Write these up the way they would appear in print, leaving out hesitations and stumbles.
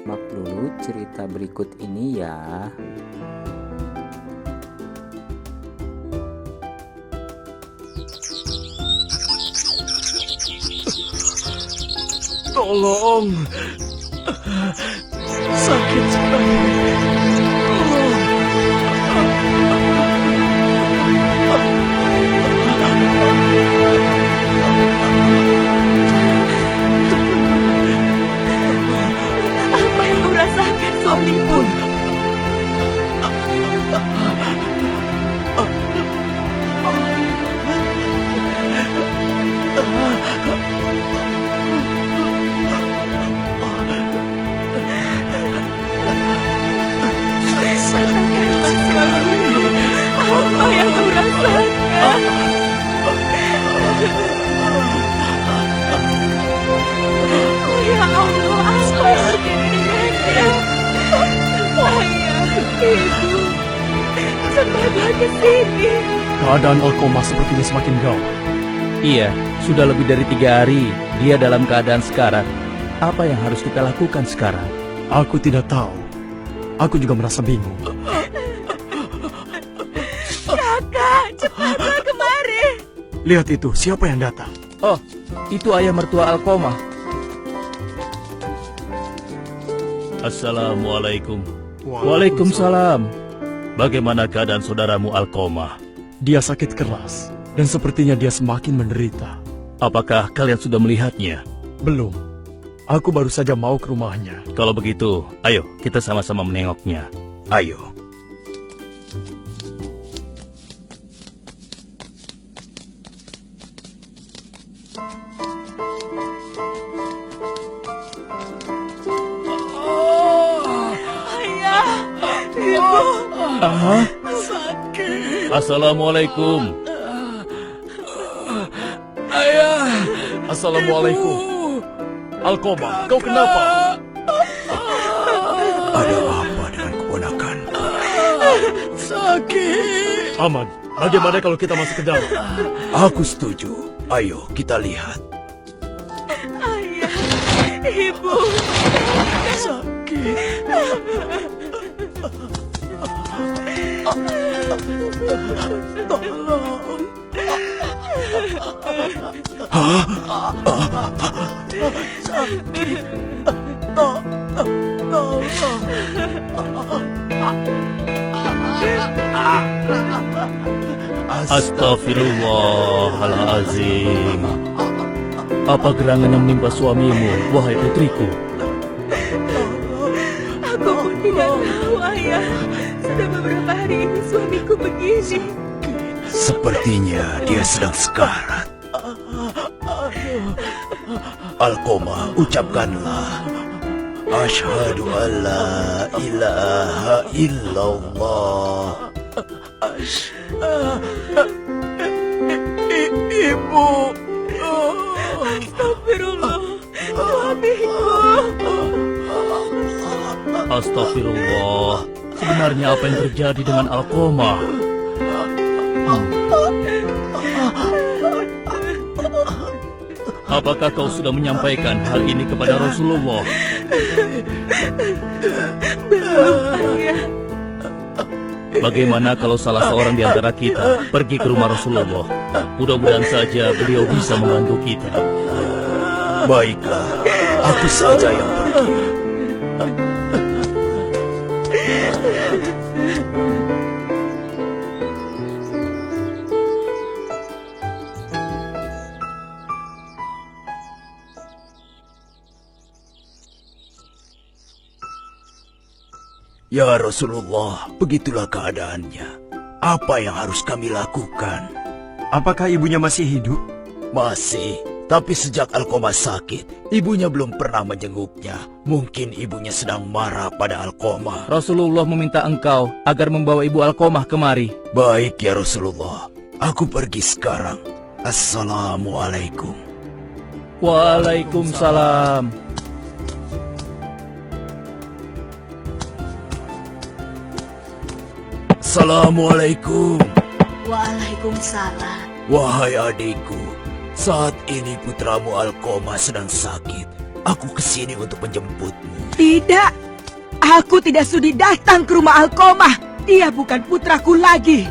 Simak dulu cerita berikut ini ya. Tolong, sakit sekali. Apa yang kau rasakan, suamiku? Apa yang kau rasakan? Oh ya Allah, apa yang terjadi dengannya? Ayah, ibu, cepatlah ke sini. Keadaan Alkoma sepertinya semakin gawat. Iya, sudah lebih dari 3 hari dia dalam keadaan sekarat. Apa yang harus kita lakukan sekarang? Aku tidak tahu. Aku juga merasa bingung. Kakak, cepatlah kemari. Lihat itu, siapa yang datang? Oh, itu ayah mertua Alkoma. Assalamualaikum. Waalaikumsalam. Bagaimana keadaan saudaramu Alkoma? Dia sakit keras, dan sepertinya dia semakin menderita. Apakah kalian sudah melihatnya? Belum. Aku baru saja mau ke rumahnya. Kalau begitu, ayo kita sama-sama menengoknya. Ayo. Ayah, ibu, Sakit. Assalamualaikum. Assalamualaikum. Alkoma, kau kenapa? Ada apa dengan keponakan? Sakit. Aman, bagaimana kalau kita masuk ke dalam? Aku setuju. Ayo kita lihat. ayah, ibu. Sakit. Tolong. Astaghfirullahalazim. Apa gerangan yang menimpa suamimu, wahai putriku? Aku pun tidak tahu, ayah. Sudah beberapa hari ini suamiku begini. Sepertinya dia sedang sekarat. Alkoma, ucapkanlah. Asyhadu an la ilaha illallah. Ibu. Astagfirullah, suamiku. Astagfirullah. Sebenarnya apa yang terjadi dengan Alkoma? Apakah kau sudah menyampaikan hal ini kepada Rasulullah? Belum, ayah. Bagaimana kalau salah seorang di antara kita pergi ke rumah Rasulullah? Mudah-mudahan saja beliau bisa membantu kita. Baiklah, aku saja yang pergi. Ya Rasulullah, begitulah keadaannya. Apa yang harus kami lakukan? Apakah ibunya masih hidup? Masih, tapi sejak Alkoma sakit, ibunya belum pernah menjenguknya. Mungkin ibunya sedang marah pada Alkoma. Rasulullah meminta engkau agar membawa ibu Alkomah kemari. Baik ya Rasulullah, aku pergi sekarang. Assalamualaikum. Waalaikumsalam. Assalamualaikum. Waalaikumsalam. Wahai adikku, saat ini putramu Alkoma sedang sakit. Aku kesini untuk menjemputmu. Tidak, aku tidak sudi datang ke rumah Alkomah. Dia bukan putraku lagi.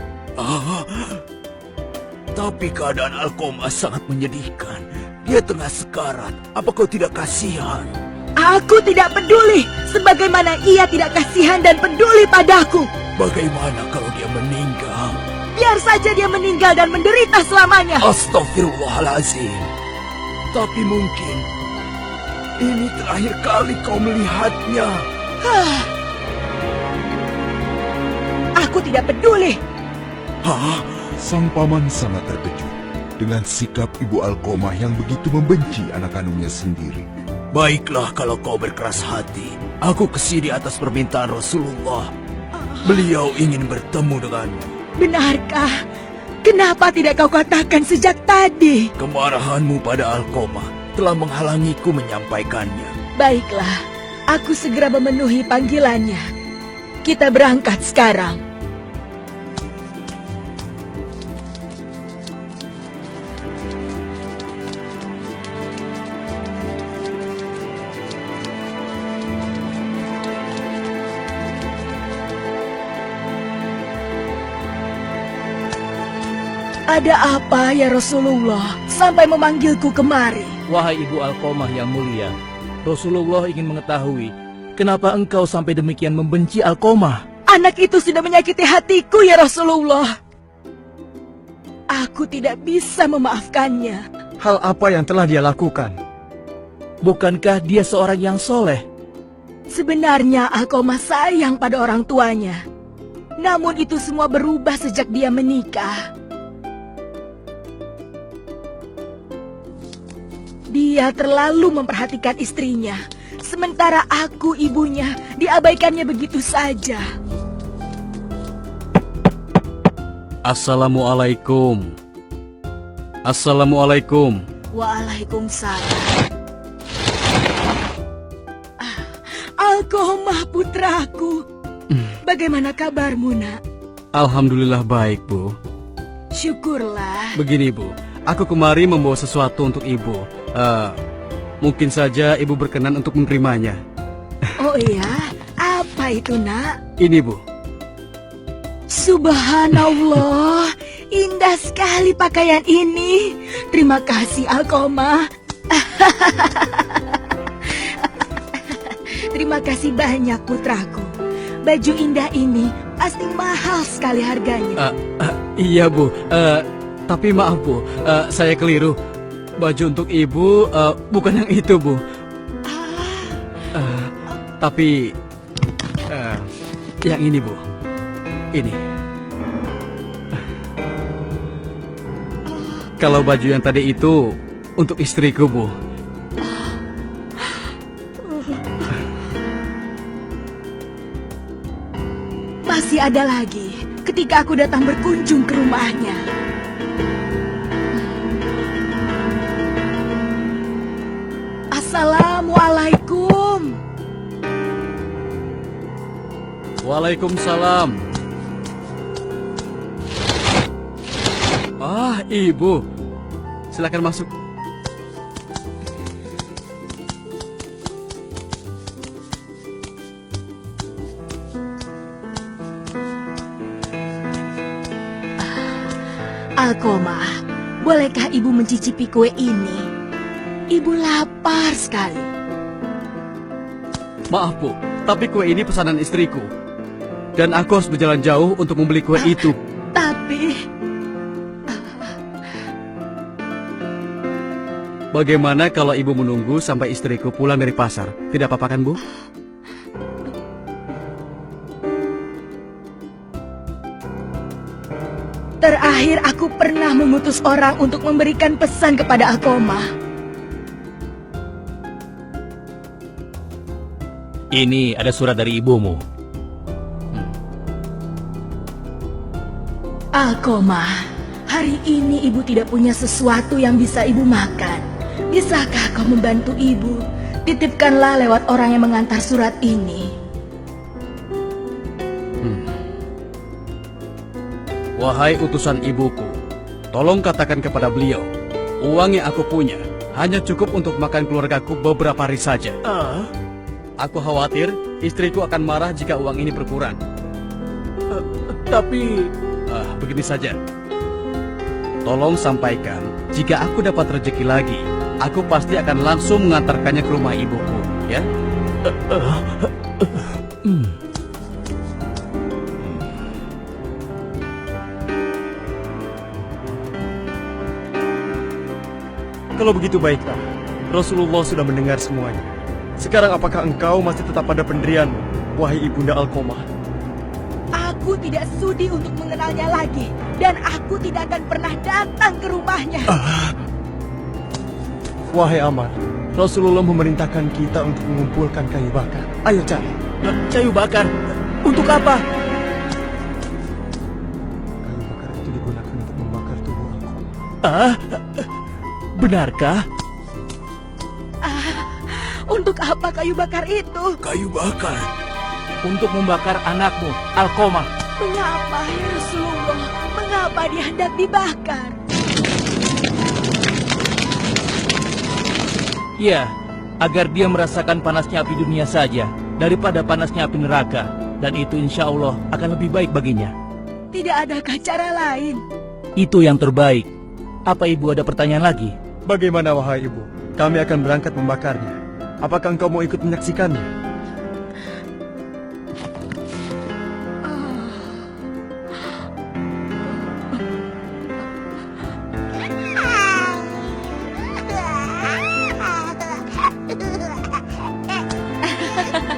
Tapi keadaan Alkomah sangat menyedihkan. Dia tengah sekarat. Apa kau tidak kasihan? Aku tidak peduli, sebagaimana ia tidak kasihan dan peduli padaku. Bagaimana kalau dia meninggal? Biar saja dia meninggal dan menderita selamanya. Astaghfirullahalazim. Tapi mungkin ini terakhir kali kau melihatnya. Aku tidak peduli. Sang paman sangat terkejut dengan sikap Ibu Alkomah yang begitu membenci anak kandungnya sendiri. Baiklah kalau kau berkeras hati. Aku kesini atas permintaan Rasulullah. Beliau ingin bertemu denganmu. Benarkah? Kenapa tidak kau katakan sejak tadi? Kemarahanmu pada Alkomah telah menghalangiku menyampaikannya. Baiklah, aku segera memenuhi panggilannya. Kita berangkat sekarang. Ada apa ya Rasulullah sampai memanggilku kemari? Wahai Ibu Alkomah yang mulia, Rasulullah ingin mengetahui kenapa engkau sampai demikian membenci Alkomah. Anak itu sudah menyakiti hatiku ya Rasulullah. Aku tidak bisa memaafkannya. Hal apa yang telah dia lakukan? Bukankah dia seorang yang soleh? Sebenarnya Alkomah sayang pada orang tuanya. Namun itu semua berubah sejak dia menikah. Dia terlalu memperhatikan istrinya, sementara aku, ibunya, diabaikannya begitu saja. Assalamualaikum. Assalamualaikum. Waalaikumsalam. Alkomah putraku, bagaimana kabarmu nak? Alhamdulillah baik, Bu. Syukurlah. Begini, Bu. Aku kemari membawa sesuatu untuk Ibu. Mungkin saja Ibu berkenan untuk menerimanya. Oh iya, apa itu nak? Ini, Bu. Subhanallah, indah sekali pakaian ini. Terima kasih Alkomah. Terima kasih banyak putraku. Baju indah ini pasti mahal sekali harganya. Iya, Bu. Tapi maaf, Bu. Saya keliru. Baju untuk Ibu bukan yang itu, Bu. Tapi yang ini, Bu. Ini. Kalau baju yang tadi itu untuk istriku, Bu. Masih ada lagi ketika aku datang berkunjung ke rumahnya. Assalamualaikum. Waalaikumsalam. Ibu. Silakan masuk. Alkomah, bolehkah ibu mencicipi kue ini? Ibu lapar sekali. Maaf, Bu, tapi kue ini pesanan istriku. Dan aku harus berjalan jauh untuk membeli kue itu. Tapi Bagaimana kalau Ibu menunggu sampai istriku pulang dari pasar? Tidak apa-apa kan, Bu? terakhir aku pernah mengutus orang untuk memberikan pesan kepada Alkomah. Ini ada surat dari ibumu. Alkomah, hari ini ibu tidak punya sesuatu yang bisa ibu makan. Bisakah kau membantu ibu? Titipkanlah lewat orang yang mengantar surat ini. Wahai utusan ibuku, tolong katakan kepada beliau, uang yang aku punya hanya cukup untuk makan keluargaku beberapa hari saja. Aku khawatir istriku akan marah jika uang ini berkurang. Tapi Begini saja. Tolong sampaikan, jika aku dapat rezeki lagi, aku pasti akan langsung mengantarkannya ke rumah ibuku, ya? kalau begitu baiklah, Rasulullah sudah mendengar semuanya. Sekarang apakah engkau masih tetap pada pendirianmu, wahai Ibunda Alqomah? Aku tidak sudi untuk mengenalnya lagi, dan aku tidak akan pernah datang ke rumahnya. Wahai Ammar, Rasulullah memerintahkan kita untuk mengumpulkan kayu bakar. Ayo cari. Kayu bakar? Untuk apa? Kayu bakar itu digunakan untuk membakar tubuh Alqomah. Benarkah? Untuk apa kayu bakar itu? Kayu bakar. Untuk membakar anakmu, Alqomah. Mengapa ya Rasulullah? Mengapa dia hendak dibakar? Ya, agar dia merasakan panasnya api dunia saja daripada panasnya api neraka. Dan itu insya Allah akan lebih baik baginya. Tidak adakah cara lain? Itu yang terbaik. Apa ibu ada pertanyaan lagi? Bagaimana wahai ibu? Kami akan berangkat membakarnya. Apakah engkau mau ikut menyaksikannya?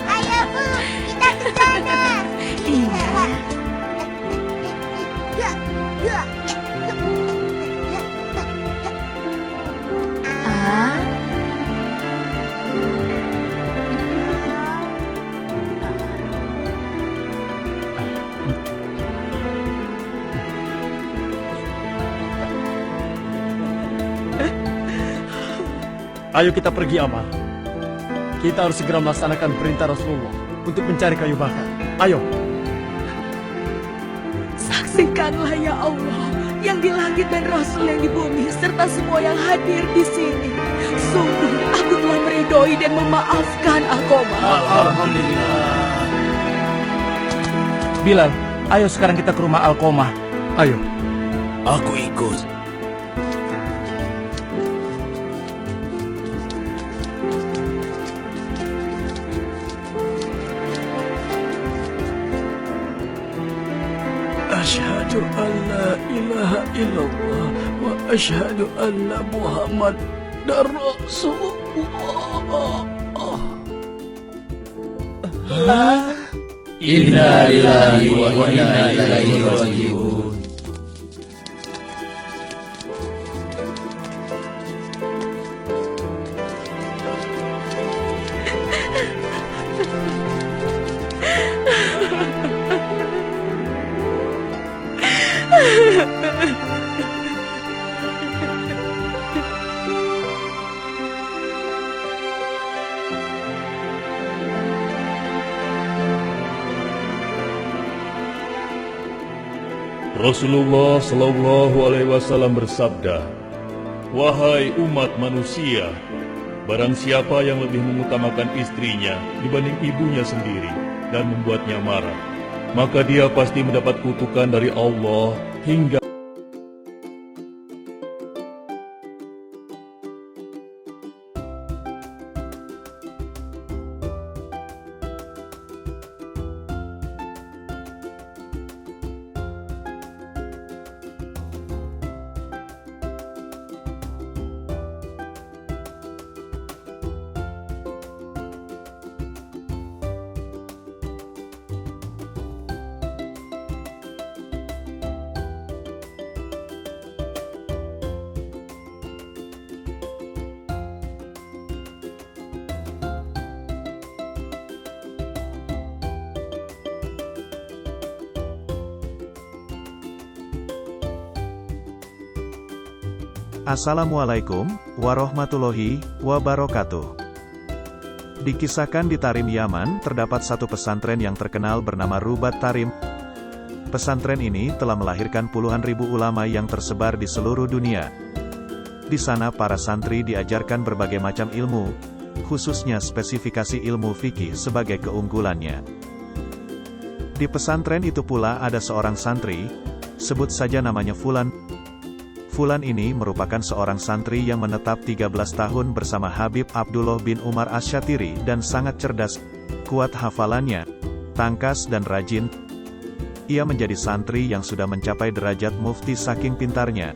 Ayo Bu, kita ke sana. Ayo kita pergi, Ammar. Kita harus segera melaksanakan perintah Rasulullah untuk mencari kayu bakar. Ayo. Saksikanlah ya Allah, yang di langit dan Rasul yang di bumi, serta semua yang hadir di sini. Sungguh aku telah meridhoi dan memaafkan Alqomah. Alhamdulillah. Bilal, ayo sekarang kita ke rumah Alqomah. Ayo. Aku ikut. Asyhadu an la ilaha illallah wa asyhadu anna Muhammadar Rasulullah. Inna lillahi wa inna ilaihi raji'un. Rasulullah Shallallahu Alaihi Wasallam bersabda, "Wahai umat manusia, barang siapa yang lebih mengutamakan istrinya dibanding ibunya sendiri dan membuatnya marah, maka dia pasti mendapat kutukan dari Allah hingga." Assalamualaikum warahmatullahi wabarakatuh. Dikisahkan di Tarim, Yaman, terdapat satu pesantren yang terkenal bernama Rubat Tarim. Pesantren ini telah melahirkan puluhan ribu ulama yang tersebar di seluruh dunia. Di sana para santri diajarkan berbagai macam ilmu, khususnya spesifikasi ilmu fikih sebagai keunggulannya. Di pesantren itu pula ada seorang santri, sebut saja namanya Fulan. Fulan ini merupakan seorang santri yang menetap 13 tahun bersama Habib Abdullah bin Umar Asy-Syatiri dan sangat cerdas, kuat hafalannya, tangkas dan rajin. Ia menjadi santri yang sudah mencapai derajat mufti saking pintarnya.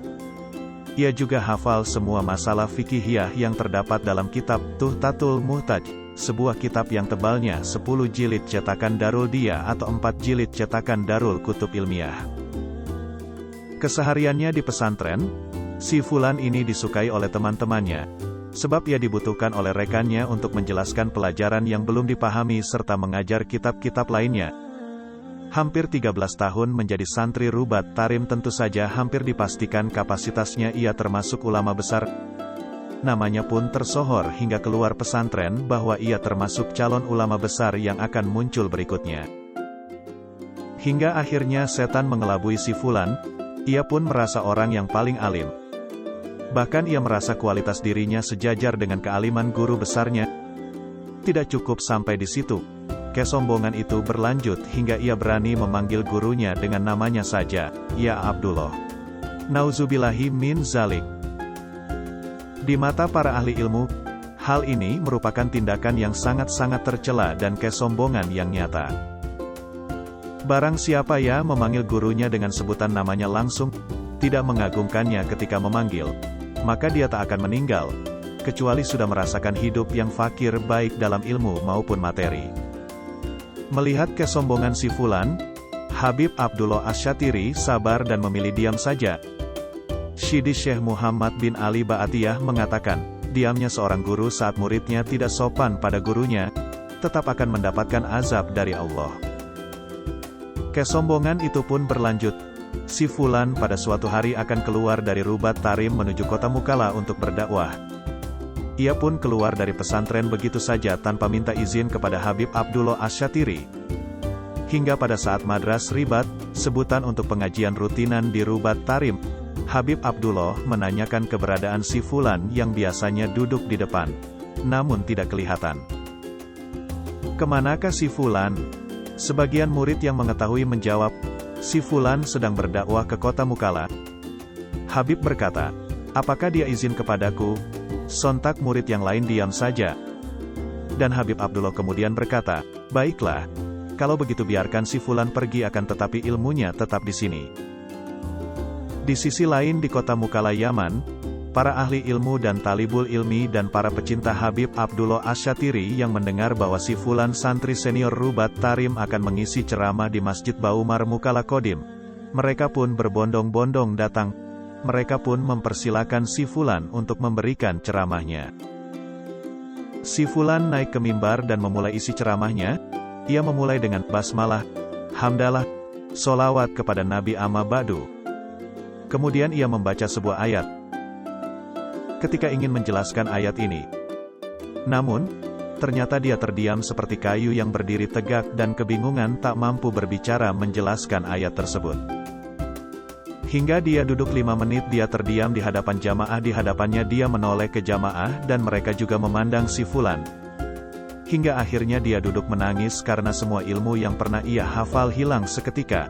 Ia juga hafal semua masalah fikihiyah yang terdapat dalam kitab Tuhtatul Muhtaj, sebuah kitab yang tebalnya 10 jilid cetakan Darul Dia atau 4 jilid cetakan Darul Kutub Ilmiah. Kesehariannya di pesantren, si Fulan ini disukai oleh teman-temannya, sebab ia dibutuhkan oleh rekannya untuk menjelaskan pelajaran yang belum dipahami serta mengajar kitab-kitab lainnya. Hampir 13 tahun menjadi santri Rubat Tarim, tentu saja hampir dipastikan kapasitasnya ia termasuk ulama besar. Namanya pun tersohor hingga keluar pesantren bahwa ia termasuk calon ulama besar yang akan muncul berikutnya. Hingga akhirnya setan mengelabui si Fulan, ia pun merasa orang yang paling alim. Bahkan ia merasa kualitas dirinya sejajar dengan kealiman guru besarnya. Tidak cukup sampai di situ. Kesombongan itu berlanjut hingga ia berani memanggil gurunya dengan namanya saja, ya Abdullah. Nauzubillahi min zalik. Di mata para ahli ilmu, hal ini merupakan tindakan yang sangat-sangat tercela dan kesombongan yang nyata. Barang siapa ya memanggil gurunya dengan sebutan namanya langsung, tidak mengagungkannya ketika memanggil, maka dia tak akan meninggal, kecuali sudah merasakan hidup yang fakir baik dalam ilmu maupun materi. Melihat kesombongan si Fulan, Habib Abdullah Asy-Syatiri sabar dan memilih diam saja. Syidi Syekh Muhammad bin Ali Ba'atiyah mengatakan, diamnya seorang guru saat muridnya tidak sopan pada gurunya, tetap akan mendapatkan azab dari Allah. Kesombongan itu pun berlanjut. Si Fulan pada suatu hari akan keluar dari Rubat Tarim menuju kota Mukalla untuk berdakwah. Ia pun keluar dari pesantren begitu saja tanpa minta izin kepada Habib Abdullah Asy-Syatiri. Hingga pada saat Madras Ribat, sebutan untuk pengajian rutinan di Rubat Tarim, Habib Abdullah menanyakan keberadaan si Fulan yang biasanya duduk di depan, namun tidak kelihatan. Kemanakah si Fulan? Sebagian murid yang mengetahui menjawab, si Fulan sedang berdakwah ke kota Mukalla. Habib berkata, apakah dia izin kepadaku? Sontak murid yang lain diam saja. Dan Habib Abdullah kemudian berkata, baiklah, kalau begitu biarkan si Fulan pergi, akan tetapi ilmunya tetap di sini. Di sisi lain di kota Mukalla Yaman, para ahli ilmu dan talibul ilmi dan para pecinta Habib Abdullah Asy-Syatiri yang mendengar bahwa si Fulan santri senior Rubat Tarim akan mengisi ceramah di Masjid Baumar Mukalla Kodim, mereka pun berbondong-bondong datang. Mereka pun mempersilakan si Fulan untuk memberikan ceramahnya. Si Fulan naik ke mimbar dan memulai isi ceramahnya. Ia memulai dengan basmalah, hamdalah, solawat kepada Nabi amma ba'du. Kemudian ia membaca sebuah ayat. Ketika ingin menjelaskan ayat ini, namun, ternyata dia terdiam seperti kayu yang berdiri tegak dan kebingungan tak mampu berbicara menjelaskan ayat tersebut. Hingga dia duduk 5 menit dia terdiam di hadapan jamaah. Di hadapannya dia menoleh ke jamaah dan mereka juga memandang si Fulan. Hingga akhirnya dia duduk menangis karena semua ilmu yang pernah ia hafal hilang seketika.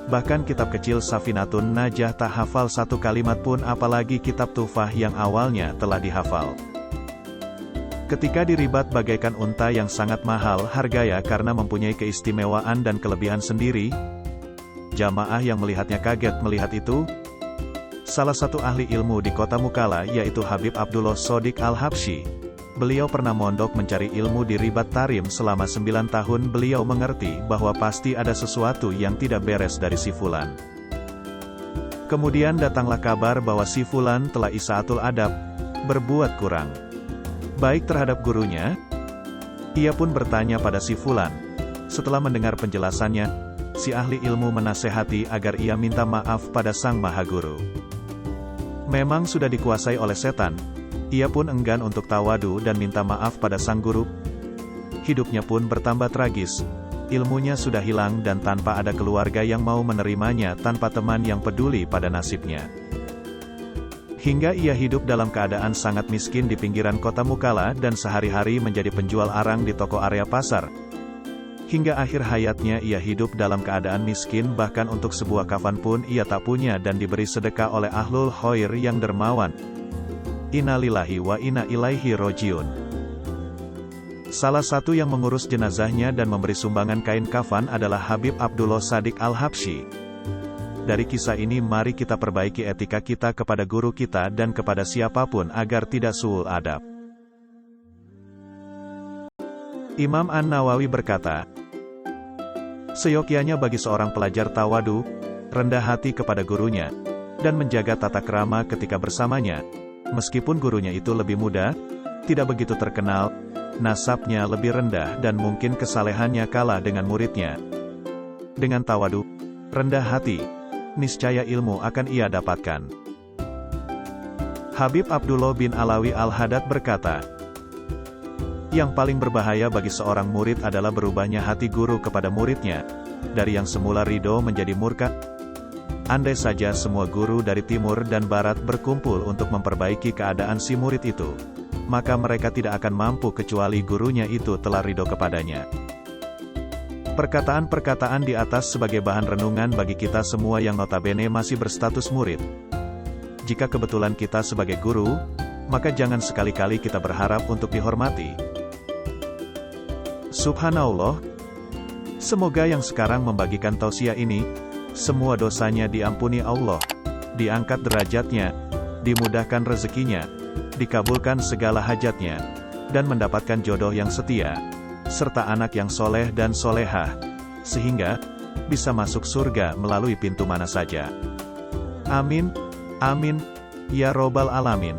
Bahkan kitab kecil Safinatun Najah tak hafal satu kalimat pun, apalagi kitab Tuhfah yang awalnya telah dihafal. Ketika diribat bagaikan unta yang sangat mahal harganya karena mempunyai keistimewaan dan kelebihan sendiri, jamaah yang melihatnya kaget melihat itu. Salah satu ahli ilmu di kota Mukalla yaitu Habib Abdullah Shodiq Al-Habsyi. Beliau pernah mondok mencari ilmu di Ribat Tarim selama 9 tahun. Beliau mengerti bahwa pasti ada sesuatu yang tidak beres dari si Fulan. Kemudian datanglah kabar bahwa si Fulan telah isaatul adab, berbuat kurang baik terhadap gurunya. Ia pun bertanya pada si Fulan. Setelah mendengar penjelasannya, si ahli ilmu menasehati agar ia minta maaf pada Sang Maha Guru. Memang sudah dikuasai oleh setan, ia pun enggan untuk tawadu dan minta maaf pada sang guru. Hidupnya pun bertambah tragis. Ilmunya sudah hilang dan tanpa ada keluarga yang mau menerimanya, tanpa teman yang peduli pada nasibnya. Hingga ia hidup dalam keadaan sangat miskin di pinggiran kota Mukalla dan sehari-hari menjadi penjual arang di toko area pasar. Hingga akhir hayatnya ia hidup dalam keadaan miskin, bahkan untuk sebuah kafan pun ia tak punya dan diberi sedekah oleh ahlul khair yang dermawan. Innalillahi wa inna ilaihi rojiun. Salah satu yang mengurus jenazahnya dan memberi sumbangan kain kafan adalah Habib Abdullah Shadiq Al-Habsyi. Dari kisah ini mari kita perbaiki etika kita kepada guru kita dan kepada siapapun agar tidak su'ul adab. Imam An-Nawawi berkata, seyogyanya bagi seorang pelajar tawadu, rendah hati kepada gurunya, dan menjaga tata krama ketika bersamanya, meskipun gurunya itu lebih muda, tidak begitu terkenal, nasabnya lebih rendah dan mungkin kesalehannya kalah dengan muridnya. Dengan tawadu, rendah hati, niscaya ilmu akan ia dapatkan. Habib Abdullah bin Alawi Al-Haddad berkata, yang paling berbahaya bagi seorang murid adalah berubahnya hati guru kepada muridnya, dari yang semula ridho menjadi murka. Andai saja semua guru dari timur dan barat berkumpul untuk memperbaiki keadaan si murid itu, maka mereka tidak akan mampu kecuali gurunya itu telah ridho kepadanya. Perkataan-perkataan di atas sebagai bahan renungan bagi kita semua yang notabene masih berstatus murid. Jika kebetulan kita sebagai guru, maka jangan sekali-kali kita berharap untuk dihormati. Subhanallah, semoga yang sekarang membagikan tausiah ini, semua dosanya diampuni Allah, diangkat derajatnya, dimudahkan rezekinya, dikabulkan segala hajatnya, dan mendapatkan jodoh yang setia, serta anak yang soleh dan solehah, sehingga bisa masuk surga melalui pintu mana saja. Amin, amin, ya robbal alamin.